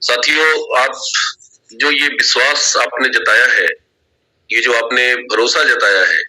साथियों, आप जो ये विश्वास आपने जताया है, ये जो आपने भरोसा जताया है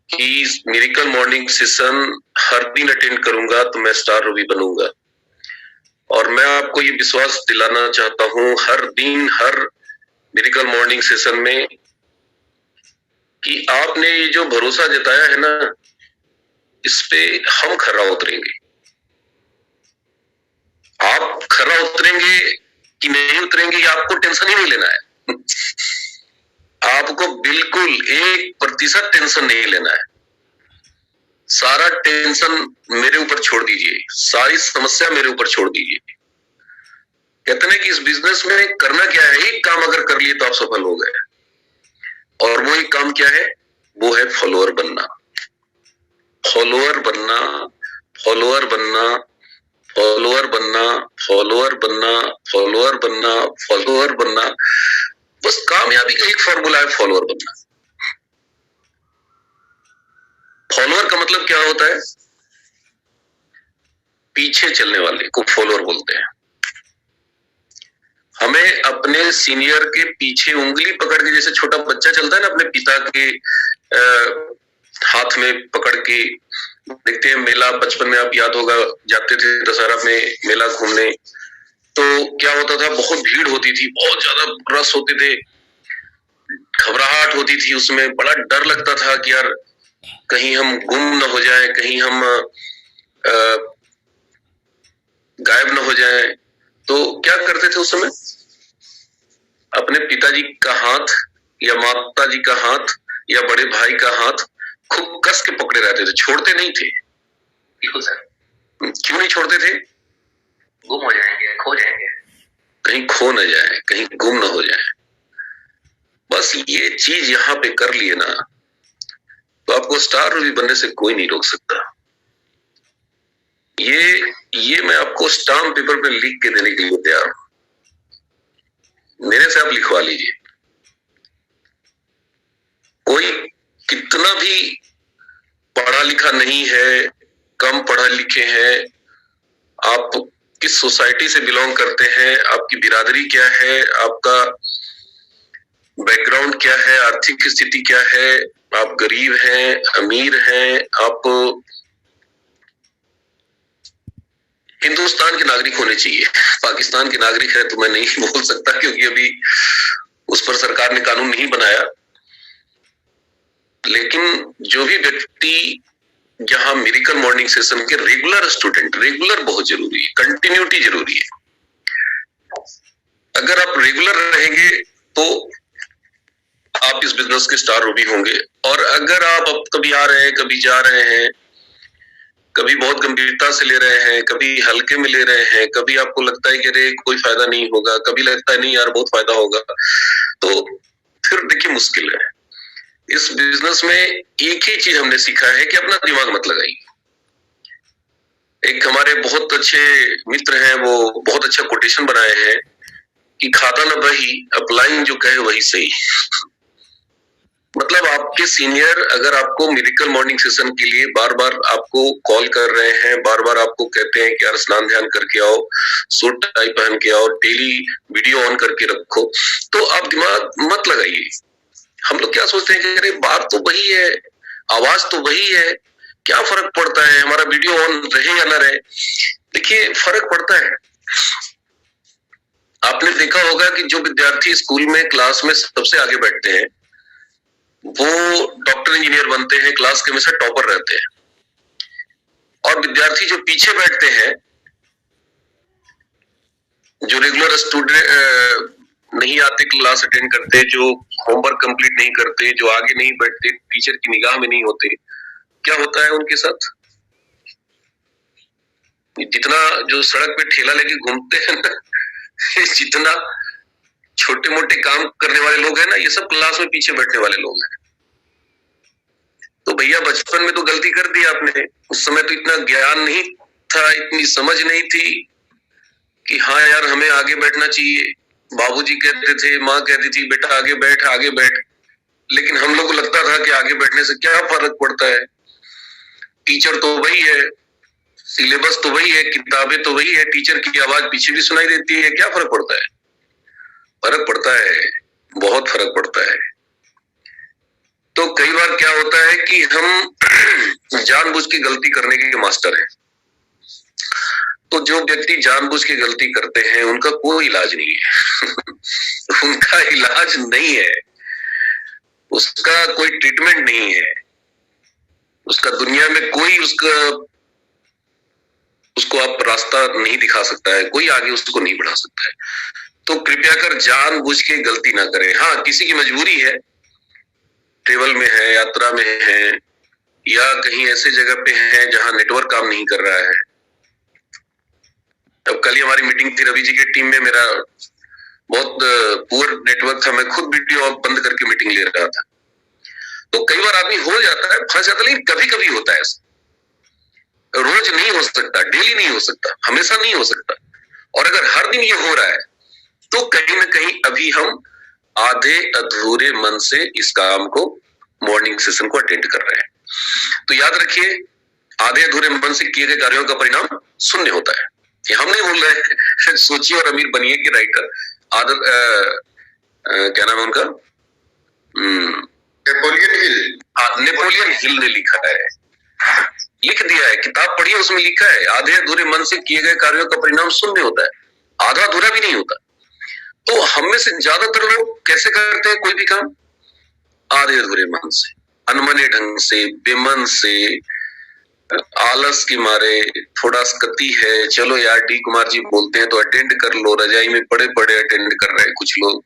कि मिरेकल मॉर्निंग सेशन हर दिन अटेंड करूंगा तो मैं स्टार रूबी बनूंगा, और मैं आपको ये विश्वास दिलाना चाहता हूं हर दिन हर मिरेकल मॉर्निंग सेशन में कि आपने ये जो भरोसा जताया है ना, इस पे हम खरा उतरेंगे। आप खरा उतरेंगे कि नहीं उतरेंगे, ये आपको टेंशन ही नहीं लेना है। आपको बिल्कुल 1% टेंशन नहीं लेना है। सारा टेंशन मेरे ऊपर छोड़ दीजिए, सारी समस्या मेरे ऊपर छोड़ दीजिए। कहते हैं कि इस बिजनेस में करना क्या है, एक काम अगर कर लिए तो आप सफल हो गए, और वो एक काम क्या है, वो है फॉलोअर बनना। फॉलोअर बनना, फॉलोअर बनना, फॉलोअर बनना, फॉलोअर बनना, फॉलोअर बनना, फॉलोअर बनना। बस कामयाबी का एक फॉर्मूला है, फॉलोअर बनना। फॉलोअर का मतलब क्या होता है? पीछे चलने वाले को फॉलोअर बोलते हैं। हमें अपने सीनियर के पीछे उंगली पकड़ के, जैसे छोटा बच्चा चलता है ना अपने पिता के हाथ में पकड़ के, देखते हैं मेला, बचपन में आप याद होगा जाते थे दशहरा में मेला घूमने, तो क्या होता था, बहुत भीड़ होती थी, बहुत ज्यादा रस होते थे, घबराहट होती थी, उसमें बड़ा डर लगता था कि यार कहीं हम गुम न हो जाए, कहीं हम गायब न हो जाए। तो क्या करते थे उस समय? अपने पिताजी का हाथ या माता जी का हाथ या बड़े भाई का हाथ खूब कस के पकड़े रहते थे, छोड़ते नहीं थे। बिल्कुल सर। क्यों नहीं छोड़ते थे? गुम हो जाएंगे, खो जाएंगे, कहीं खो न जाए, कहीं गुम न हो जाए। बस ये चीज यहाँ पे कर लिए ना, तो आपको स्टार रूबी बनने से कोई नहीं रोक सकता। ये मैं आपको स्टाम्प पेपर पे लिख के देने के लिए तैयार हूं, मेरे से आप लिखवा लीजिए। कोई कितना भी पढ़ा लिखा नहीं है, कम पढ़ा लिखे हैं, आप किस सोसाइटी से बिलोंग करते हैं, आपकी बिरादरी क्या है, आपका बैकग्राउंड क्या है, आर्थिक स्थिति क्या है, आप गरीब हैं, अमीर हैं, आप हिंदुस्तान के नागरिक होने चाहिए। पाकिस्तान के नागरिक है तो मैं नहीं बोल सकता, क्योंकि अभी उस पर सरकार ने कानून नहीं बनाया। लेकिन जो भी व्यक्ति जहां मिरेकल मॉर्निंग सेशन के रेगुलर स्टूडेंट, रेगुलर बहुत जरूरी है, कंटिन्यूटी जरूरी है। अगर आप रेगुलर रहेंगे तो आप इस बिजनेस के स्टार रूबी होंगे। और अगर आप अब कभी आ रहे हैं, कभी जा रहे हैं, कभी बहुत गंभीरता से ले रहे हैं, कभी हल्के में ले रहे हैं, कभी आपको लगता है कि अरे कोई फायदा नहीं होगा, कभी लगता है नहीं यार बहुत फायदा होगा, तो फिर देखिए मुश्किल है। इस बिजनेस में एक ही चीज हमने सीखा है कि अपना दिमाग मत लगाइए। एक हमारे बहुत अच्छे मित्र हैं, वो बहुत अच्छा कोटेशन बनाए हैं कि खाता न बही, अपलाइन जो कहे वही सही। मतलब आपके सीनियर अगर आपको मिरेकल मॉर्निंग सेशन के लिए बार बार आपको कॉल कर रहे हैं, बार बार आपको कहते हैं कि यार स्नान ध्यान करके आओ, सूट टाई पहन के आओ, डेली वीडियो ऑन करके रखो, तो आप दिमाग मत लगाइए। हम लोग क्या सोचते हैं कि अरे बात तो वही है, आवाज तो वही है, क्या फर्क पड़ता है हमारा वीडियो ऑन रहे या ना रहे। देखिए फर्क पड़ता है। आपने देखा होगा कि जो विद्यार्थी स्कूल में क्लास में सबसे आगे बैठते हैं वो डॉक्टर इंजीनियर बनते हैं, क्लास के हमेशा टॉपर रहते हैं। और विद्यार्थी जो पीछे बैठते हैं, जो रेगुलर स्टूडेंट नहीं आते, क्लास अटेंड करते, जो होमवर्क कंप्लीट नहीं करते, जो आगे नहीं बैठते, टीचर की निगाह में नहीं होते, क्या होता है उनके साथ? जितना जो सड़क पे ठेला लेके घूमते हैं ना, जितना छोटे मोटे काम करने वाले लोग हैं ना, ये सब क्लास में पीछे बैठने वाले लोग हैं। तो भैया बचपन में तो गलती कर दी आपने, उस समय तो इतना ज्ञान नहीं था, इतनी समझ नहीं थी कि हाँ यार हमें आगे बैठना चाहिए। बाबूजी कहते थे, माँ कहती थी बेटा आगे बैठ, आगे बैठ, लेकिन हम लोग को लगता था कि आगे बैठने से क्या फर्क पड़ता है, टीचर तो वही है, सिलेबस तो वही है, किताबें तो वही है, टीचर की आवाज पीछे भी सुनाई देती है, क्या फर्क पड़ता है? फर्क पड़ता है, बहुत फर्क पड़ता है। तो कई बार क्या होता है कि हम जानबूझ के गलती करने के मास्टर हैं। तो जो व्यक्ति जानबूझ के गलती करते हैं उनका कोई इलाज नहीं है। उनका इलाज नहीं है, उसका कोई ट्रीटमेंट नहीं है, उसका दुनिया में कोई उसको आप रास्ता नहीं दिखा सकता है, कोई आगे उसको नहीं बढ़ा सकता है। तो कृपया कर जानबूझ के गलती ना करें। हाँ, किसी की मजबूरी है, ट्रेवल में है, यात्रा में है, या कहीं ऐसे जगह पे है जहां नेटवर्क काम नहीं कर रहा है। अब कल ही हमारी मीटिंग थी रवि जी की टीम में, मेरा बहुत पुअर नेटवर्क था, मैं खुद वीडियो बंद करके मीटिंग ले रहा था। तो कई बार आदमी हो जाता है, फंस जाता है, लेकिन कभी कभी होता है ऐसा, रोज नहीं हो सकता, डेली नहीं हो सकता, हमेशा नहीं हो सकता। और अगर हर दिन ये हो रहा है तो कहीं ना कहीं अभी हम आधे अधूरे मन से इस काम को, मॉर्निंग सेशन को अटेंड कर रहे हैं। तो याद रखिए, आधे अधूरे मन से किए गए कार्यों का परिणाम शून्य होता है। ये हम नहीं बोल रहे हैं, सोचिए और अमीर बनिए कि राइटर क्या नाम है उनका, नेपोलियन हिल ने लिखा है, लिख दिया है, किताब पढ़िए, उसमें लिखा है आधे अधूरे मन से किए गए कार्यों का परिणाम शून्य होता है, आधा अधूरा भी नहीं होता। तो हम में से ज्यादातर लोग कैसे करते हैं कोई भी काम? आधे अधूरे मन से, अनमने ढंग से, बेमन से, आलस के मारे, थोड़ा स्कती है, चलो यार डी कुमार जी बोलते हैं तो अटेंड कर लो, रजाई में पड़े पड़े अटेंड कर रहे हैं कुछ लोग,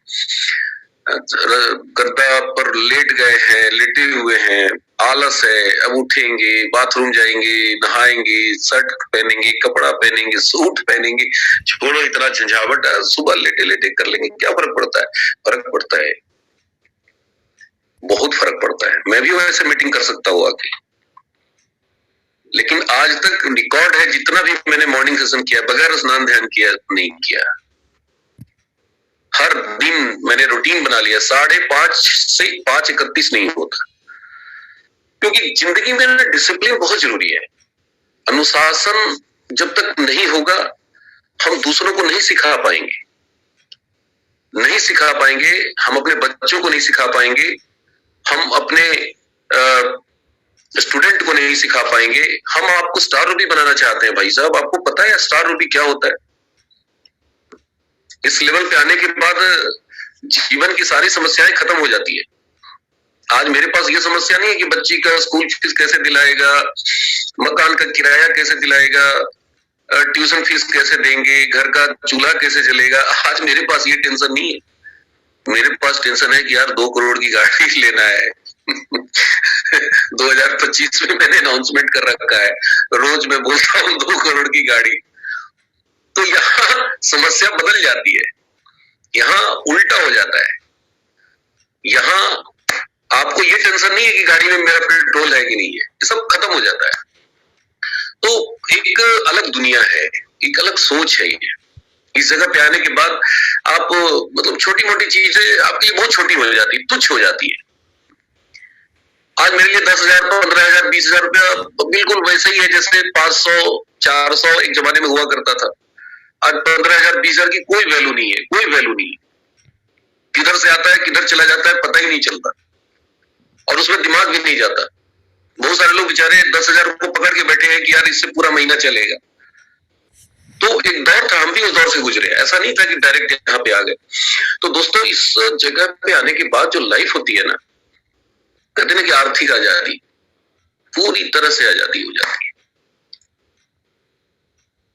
गद्दा पर लेट गए हैं, लेटे हुए हैं, आलस है, अब उठेंगे, बाथरूम जाएंगे, नहाएंगे, शर्ट पहनेंगे, कपड़ा पहनेंगे, सूट पहनेंगे, छोड़ो इतना झंझावट, सुबह लेटे लेटे कर लेंगे, क्या फर्क पड़ता है? फर्क पड़ता है, बहुत फर्क पड़ता है। मैं भी वैसे मीटिंग कर सकता हूँ आके, लेकिन आज तक रिकॉर्ड है जितना भी मैंने मॉर्निंग सेशन किया बगैर स्नान ध्यान किया नहीं किया। हर दिन मैंने रूटीन बना लिया, 5:30 से 5:31 नहीं होता, क्योंकि जिंदगी में ना डिसिप्लिन बहुत जरूरी है। अनुशासन जब तक नहीं होगा हम दूसरों को नहीं सिखा पाएंगे, नहीं सिखा पाएंगे, हम अपने बच्चों को नहीं सिखा पाएंगे, हम अपने स्टूडेंट को नहीं सिखा पाएंगे। हम आपको स्टार रूबी बनाना चाहते हैं भाई साहब, आपको पता है स्टार रूबी क्या होता है? इस लेवल पे आने के बाद जीवन की सारी समस्याएं खत्म हो जाती है। आज मेरे पास ये समस्या नहीं है कि बच्ची का स्कूल फीस कैसे दिलाएगा, मकान का किराया कैसे दिलाएगा, ट्यूशन फीस कैसे देंगे, घर का चूल्हा कैसे चलेगा। आज मेरे पास ये टेंशन नहीं है, मेरे पास टेंशन है कि यार 2 करोड़ की गाड़ी लेना है। 2025 में मैंने अनाउंसमेंट कर रखा है, रोज मैं बोलता हूँ 2 करोड़ की गाड़ी। तो यहाँ समस्या बदल जाती है, यहाँ उल्टा हो जाता है। यहाँ आपको ये टेंशन नहीं है कि गाड़ी में मेरा पेट्रोल है कि नहीं है, ये सब खत्म हो जाता है। तो एक अलग दुनिया है, एक अलग सोच है ये। इस जगह पे आने के बाद आप मतलब छोटी मोटी चीजें आपके लिए बहुत छोटी हो जाती है, तुच्छ हो जाती है। आज मेरे लिए 10,000, 15,000, 20,000 रुपया बिल्कुल वैसे ही है जैसे 500, 400 एक जमाने में हुआ करता था। आज 15,000, 20,000 की कोई वैल्यू नहीं है, कोई वैल्यू नहीं है। किधर से आता है किधर चला जाता है पता ही नहीं चलता, और उसमें दिमाग भी नहीं जाता। बहुत सारे लोग बेचारे 10,000 को पकड़ के बैठे हैं कि यार इससे पूरा महीना चलेगा। तो एक दौर था, हम भी उस दौर से गुजरे, ऐसा नहीं था कि डायरेक्ट यहाँ पे आ गए। तो दोस्तों, इस जगह पे आने के बाद जो लाइफ होती है ना, कहते हैं कि आर्थिक आजादी, पूरी तरह से आजादी हो जाती है।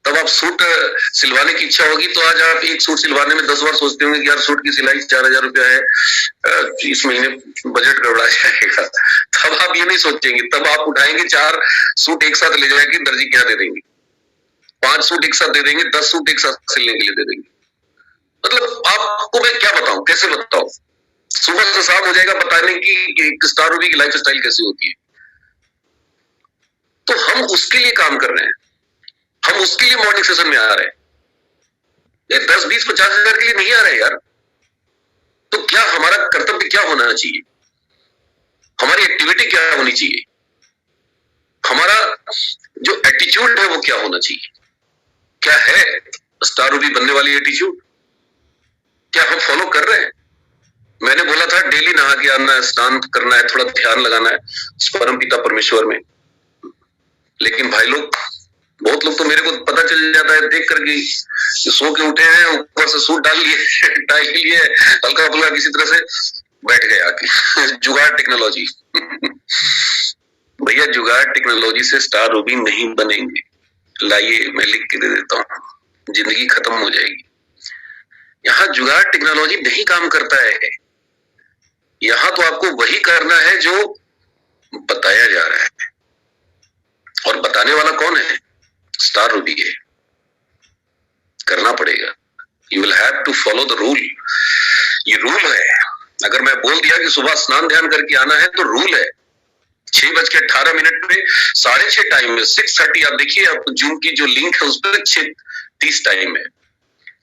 तब आप सूट सिलवाने की इच्छा होगी तो आज आप एक सूट सिलवाने में 10 बार सोचते होंगे कि यार सूट की सिलाई 4,000 रुपया है, इस महीने बजट गड़बड़ा जाएगा। तब आप ये नहीं सोचेंगे, तब आप उठाएंगे 4 सूट एक साथ ले जाएंगे, दर्जी क्या दे देंगे, 5 सूट एक साथ दे देंगे, 10 सूट एक साथ सिलने के लिए दे देंगे। मतलब आपको मैं क्या बताऊं, कैसे बताऊं, सुबह से शाम हो जाएगा बताने की स्टार रूबी की लाइफ स्टाइल कैसी होती है। तो हम उसके लिए काम कर रहे हैं, हम उसके लिए मॉर्निंग सेशन में आ रहे हैं। ये 10, 20, 50 हजार के लिए नहीं आ रहे यार। तो क्या हमारा कर्तव्य क्या होना चाहिए, हमारी एक्टिविटी क्या होनी चाहिए, हमारा जो एटीट्यूड है वो क्या होना चाहिए, क्या है स्टार रूबी बनने वाली एटीट्यूड, क्या हम फॉलो कर रहे हैं? मैंने बोला था डेली नहा के आना है, स्नान करना है, थोड़ा ध्यान लगाना है परम पिता परमेश्वर में, लेकिन भाई लोग, बहुत लोग तो मेरे को पता चल जाता है देख करके, सो के उठे हैं, ऊपर से सूट डाल लिए टाई लिए, हल्का फुल्का किसी तरह से बैठ गए आके जुगाड़ टेक्नोलॉजी भैया जुगाड़ टेक्नोलॉजी से स्टार रूबी नहीं बनेंगे, लाइए मैं लिख के दे देता हूँ, जिंदगी खत्म हो जाएगी। यहाँ जुगाड़ टेक्नोलॉजी नहीं काम करता है, यहाँ तो आपको वही करना है जो बताया जा रहा है, और बताने वाला कौन है? स्टार रूबी है। करना पड़ेगा, you will have to follow the rule. ये रूल है, अगर मैं बोल दिया कि सुबह स्नान ध्यान करके आना है तो रूल है। 6:18 पे 6:30 टाइम है, 6:30 आप देखिए, आप जूम की जो लिंक है उस पर 6:30 टाइम है,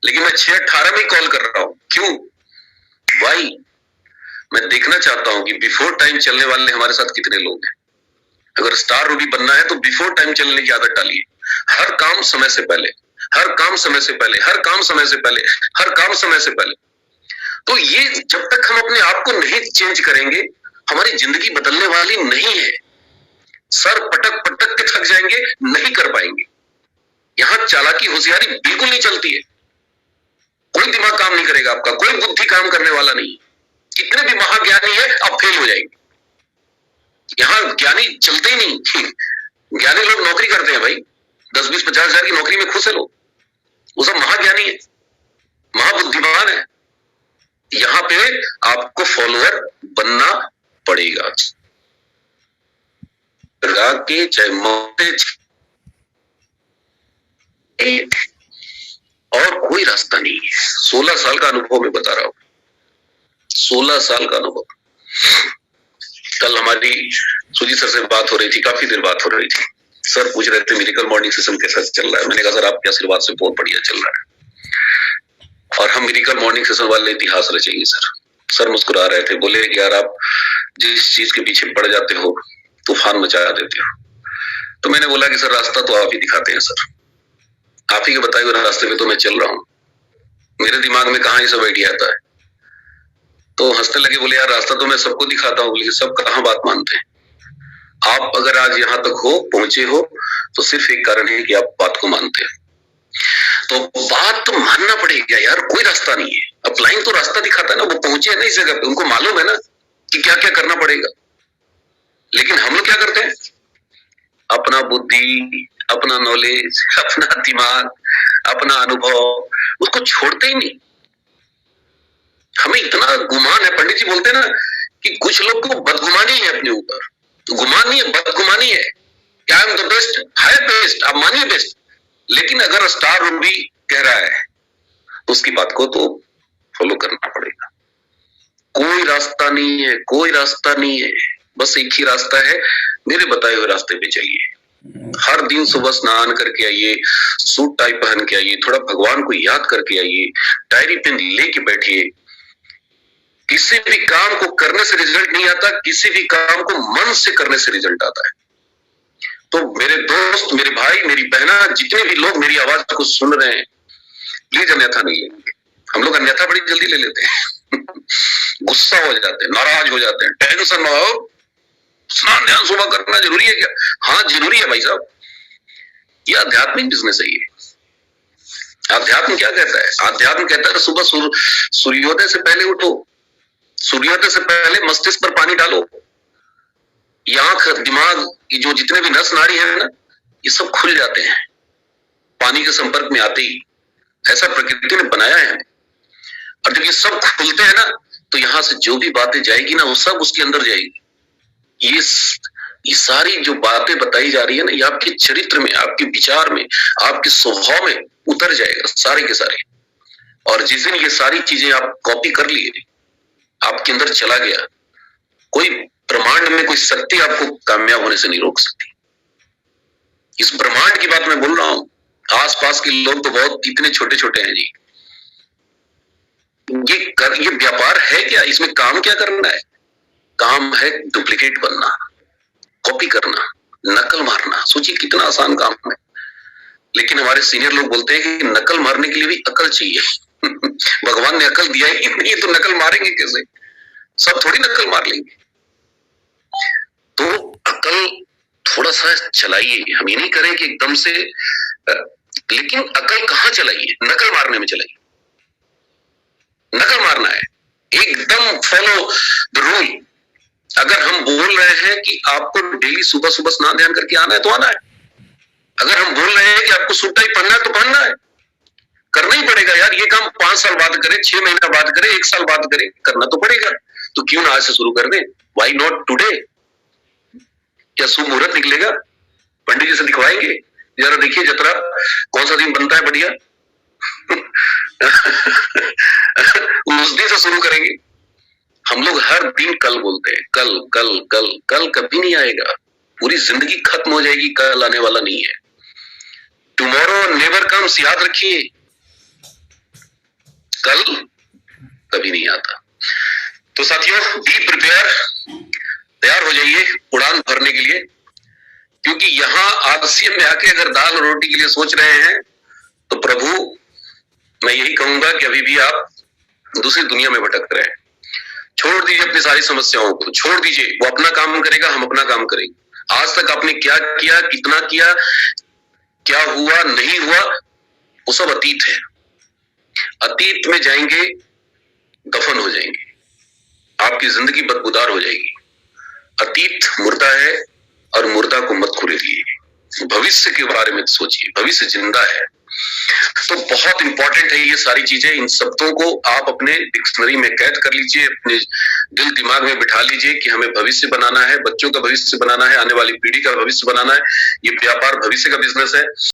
लेकिन मैं 6:18 में कॉल कर रहा हूं। क्यों? वाई? मैं देखना चाहता हूं कि बिफोर टाइम चलने वाले हमारे साथ कितने लोग हैं। अगर स्टार रूबी बनना है तो बिफोर टाइम चलने की आदत डालिए। हर काम समय से पहले, हर काम समय से पहले, हर काम समय से पहले, हर काम समय से पहले। तो ये जब तक हम अपने आप को नहीं चेंज करेंगे, हमारी जिंदगी बदलने वाली नहीं है। सर पटक पटक के थक जाएंगे, नहीं कर पाएंगे। यहां चालाकी होशियारी बिल्कुल नहीं चलती है, कोई दिमाग काम नहीं करेगा आपका, कोई बुद्धि काम करने वाला नहीं। कितने भी महाज्ञानी है, आप फेल हो जाएंगे। यहां ज्ञानी चलते ही नहीं। ज्ञानी लोग नौकरी करते हैं भाई, 10-20-50 हजार की नौकरी में खुश है लोग, वो सब महाज्ञानी है, महाबुद्धिमान है। यहां पे आपको फॉलोअर बनना पड़ेगा। के चाहे मौते, और कोई रास्ता नहीं है। 16 साल का अनुभव मैं बता रहा हूं, 16 साल का अनुभव। कल हमारी सुजी सर से बात हो रही थी, काफी देर बात हो रही थी। सर पूछ रहे थे मिरेकल मॉर्निंग सेशन कैसा चल रहा है। मैंने कहा सर आपके आशीर्वाद से बहुत बढ़िया चल रहा है, और हम मिरेकल मॉर्निंग सेशन वाले इतिहास रचेंगे सर। सर मुस्कुरा रहे थे, बोले कि यार आप जिस चीज के पीछे पड़ जाते हो तूफान मचा देते हो। तो मैंने बोला कि सर रास्ता तो आप ही दिखाते हैं सर, आप ही के बताए हुए रास्ते पे तो मैं चल रहा हूँ, मेरे दिमाग में कहाँ ये सब आइडिया आता है। तो हंसने लगे, बोले यार रास्ता तो मैं सबको दिखाता हूँ, लेकिन सब कहाँ बात मानते हैं। आप अगर आज यहाँ तक हो, पहुंचे हो, तो सिर्फ एक कारण है कि आप बात को मानते हैं। तो बात तो मानना पड़ेगा यार, कोई रास्ता नहीं है। अपलाइन तो रास्ता दिखाता है ना, वो पहुंचे है ना इस जगह पे, उनको मालूम है ना कि क्या क्या करना पड़ेगा। लेकिन हम लोग क्या करते हैं? अपना बुद्धि, अपना नॉलेज, अपना दिमाग, अपना अनुभव, उसको छोड़ते ही नहीं। हमें इतना गुमान है, पंडित जी बोलते हैं ना कि कुछ लोग को बदगुमानी है अपने ऊपर। तो गुमान नहीं है, बदगुमानी है। क्या आई एम द बेस्ट, है बेस्ट, आप मानिए बेस्ट, लेकिन अगर स्टार रूबी कह रहा है तो उसकी बात को तो फॉलो करना पड़ेगा। कोई रास्ता नहीं है, कोई रास्ता नहीं है, बस एक ही रास्ता है, मेरे बताए हुए रास्ते पे चलिए। हर दिन सुबह स्नान करके आइए, सूट टाई पहन के आइए, थोड़ा भगवान को याद करके आइए, डायरी पेन लेके बैठिए। किसी भी काम को करने से रिजल्ट नहीं आता, किसी भी काम को मन से करने से रिजल्ट आता है। तो मेरे दोस्त, मेरे भाई, मेरी बहना, जितने भी लोग मेरी आवाज को सुन रहे हैं, प्लीज अन्यथा नहीं लेंगे। हम लोग अन्यथा बड़ी जल्दी ले लेते हैं गुस्सा हो जाते हैं, नाराज हो जाते हैं, टेंशन में हो। स्नान ध्यान सुबह करना जरूरी है क्या? हाँ जरूरी है भाई साहब, ये आध्यात्मिक बिजनेस है। ये अध्यात्म क्या कहता है? अध्यात्म कहता है सुबह सूर्योदय से पहले उठो, सूर्योदय से पहले मस्तिष्क पर पानी डालो, आंख, दिमाग, ये जो जितने भी नस नाड़ी है ना, ये सब खुल जाते हैं पानी के संपर्क में आते ही। ऐसा प्रकृति ने बनाया है। और जब ये सब खुलते हैं ना, तो यहां से जो भी बातें जाएगी ना, वो सब उसके अंदर जाएगी। ये सारी जो बातें बताई जा रही है ना, ये आपके चरित्र में, आपके विचार में, आपके स्वभाव में उतर जाएगा सारे के सारे। और जिस दिन ये सारी चीजें आप कॉपी कर लिए, आपके अंदर चला गया, कोई ब्रह्मांड में कोई शक्ति आपको कामयाब होने से नहीं रोक सकती। इस ब्रह्मांड की बात मैं बोल रहा हूं, आसपास के लोग तो बहुत इतने छोटे छोटे हैं जी। ये व्यापार है क्या? इसमें काम क्या करना है? काम है डुप्लीकेट बनना, कॉपी करना, नकल मारना, सोचिए कितना आसान काम है। लेकिन हमारे सीनियर लोग बोलते हैं कि नकल मारने के लिए भी अकल चाहिए। भगवान ने अकल दिया ही नहीं तो नकल मारेंगे कैसे? सब थोड़ी नकल मार लेंगे। तो अकल थोड़ा सा चलाइए, हम ये नहीं करें कि एकदम से, लेकिन अकल कहाँ चलाइए? नकल मारने में चलाइए। नकल मारना है, एकदम फॉलो द रूल। अगर हम बोल रहे हैं कि आपको डेली सुबह सुबह स्नान ध्यान करके आना है तो आना है। अगर हम बोल रहे हैं कि आपको सूट टाई पहनना है तो पहनना है, करना ही पड़ेगा यार। ये काम 5 साल बाद करें, 6 महीना बाद करें, 1 साल बाद करें, करना तो पड़ेगा। तो क्यों ना आज से शुरू कर दें? Why not today? क्या शुभ मुहूर्त निकलेगा? पंडित जी से दिखवाएंगे, जरा देखिए जतरा कौन सा दिन बनता है बढ़िया। उस दिन से शुरू करेंगे। हम लोग हर दिन कल बोलते हैं, कल कल कल कल कभी नहीं आएगा। पूरी जिंदगी खत्म हो जाएगी, कल आने वाला नहीं है। टुमारो नेवर कम्स, याद रखिए, कल कभी नहीं आता। तो साथियों, बी प्रिपेयर, तैयार हो जाइए उड़ान भरने के लिए। क्योंकि यहां आरसीएम में आके अगर दाल और रोटी के लिए सोच रहे हैं तो प्रभु, मैं यही कहूंगा कि अभी भी आप दूसरी दुनिया में भटक रहे हैं। छोड़ दीजिए अपनी सारी समस्याओं को, छोड़ दीजिए। वो अपना काम करेगा, हम अपना काम करेंगे। आज तक आपने क्या किया, कितना किया, क्या हुआ नहीं हुआ, वो सब अतीत है। अतीत में जाएंगे, दफन हो जाएंगे, आपकी जिंदगी बदबूदार हो जाएगी। अतीत मुर्दा है और मुर्दा को मत कुरेदिए। भविष्य के बारे में सोचिए, भविष्य जिंदा है। तो बहुत इंपॉर्टेंट है ये सारी चीजें। इन शब्दों को आप अपने डिक्शनरी में कैद कर लीजिए, अपने दिल दिमाग में बिठा लीजिए कि हमें भविष्य बनाना है, बच्चों का भविष्य बनाना है, आने वाली पीढ़ी का भविष्य बनाना है। ये व्यापार भविष्य का बिजनेस है।